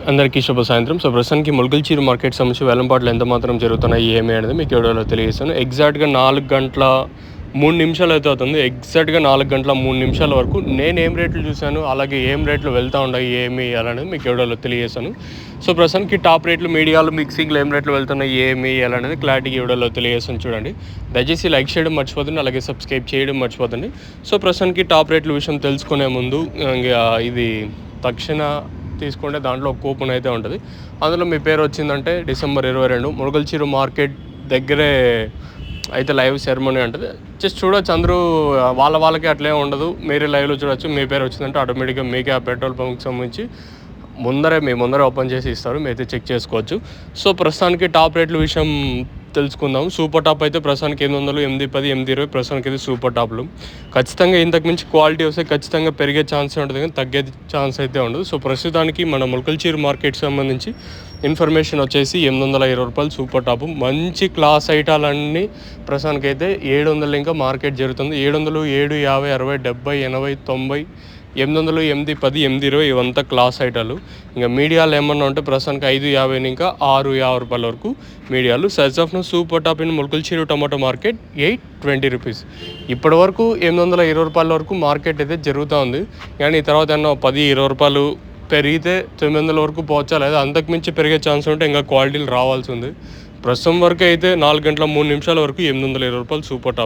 అందరికీ శుభ సాయంత్రం. సో, ప్రస్తుతానికి మొలకల్చీరు మార్కెట్ సంబంధించి వేలంపాట్లు ఎంత మాత్రం జరుగుతున్నాయి, ఏమి అనేది మీకు ఈ వీడియోలో తెలియజేస్తాను. ఎగ్జాక్ట్‌గా 4 గంటల 3 నిమిషాలు అయితే అవుతుంది. ఎగ్జాక్ట్‌గా 4 గంటల 3 నిమిషాల వరకు నేను ఏం రేట్లు చూశాను, అలాగే ఏం రేట్లు వెళ్తూ ఉన్నాయి, ఏమి అనేది మీకు ఈ వీడియోలో తెలియజేస్తాను. సో, ప్రస్తుతానికి టాప్ రేట్లు మీడియాలు మిక్సింగ్లో ఏం రేట్లు వెళ్తున్నాయి, ఏమి అనేది క్లారిటీగా ఈ వీడియోలో తెలియజేస్తాను చూడండి. దయచేసి లైక్ చేయడం మర్చిపోతుంది, అలాగే సబ్స్క్రైబ్ చేయడం మర్చిపోతుంది. సో, ప్రస్తుతానికి టాప్ రేట్ల విషయం తెలుసుకునే ముందు ఇది తక్షణ తీసుకుంటే దాంట్లో ఒక కూపన్ అయితే ఉంటుంది. అందులో మీ పేరు వచ్చిందంటే డిసెంబర్ 22 మురగల్చీరు మార్కెట్ దగ్గరే అయితే లైవ్ సెరమనీ ఉంటుంది. జస్ట్ చూడొచ్చు, అందరూ వాళ్ళకి అట్లే ఉండదు. మీరే లైవ్లో చూడొచ్చు. మీ పేరు వచ్చిందంటే ఆటోమేటిక్గా మీకే ఆ పెట్రోల్ పంప్కి సంబంధించి మీ ముందరే ఓపెన్ చేసి ఇస్తారు, మీరైతే చెక్ చేసుకోవచ్చు. సో, ప్రస్తుతానికి టాప్ రేట్ల విషయం తెలుసుకుందాం. సూపర్ టాప్ అయితే ప్రస్తుతానికి 800, 810, 820 ప్రస్తుతానికి అయితే సూపర్ టాప్లు. ఖచ్చితంగా ఇంతకు మించి క్వాలిటీ వస్తే ఖచ్చితంగా పెరిగే ఛాన్స్ ఉంటుంది, కానీ తగ్గే ఛాన్స్ అయితే ఉండదు. సో, ప్రస్తుతానికి మన ములకల్చీరు మార్కెట్ సంబంధించి ఇన్ఫర్మేషన్ వచ్చేసి 820 రూపాయలు సూపర్ టాప్. మంచి క్లాస్ ఐటాలన్నీ ప్రస్తుతానికి అయితే 700 ఇంకా మార్కెట్ జరుగుతుంది. 700, 7, 50, 60, 70, 80, 90, 800, 810, 820 ఇవంతా క్లాస్ ఐటాలు. ఇంకా మీడియాలు ఏమన్నా ఉంటే ప్రస్తుతానికి 550 ఇంకా 650 రూపాయల వరకు మీడియాలు. Size of super top in ములకల్చీరు టమాటో మార్కెట్ 820 రూపీస్. ఇప్పటి వరకు 820 రూపాయల వరకు మార్కెట్ అయితే జరుగుతూ ఉంది. కానీ తర్వాత ఏమన్నా 10, 20 రూపాయలు పెరిగితే 900 వరకు పోవచ్చా, లేదా అంతకుమించి పెరిగే ఛాన్స్ ఉంటే ఇంకా క్వాలిటీలు రావాల్సి ఉంది. ప్రస్తుతం వరకు అయితే 4 గంటల 3 నిమిషాల వరకు 820 రూపాయలు సూపర్ టాప్.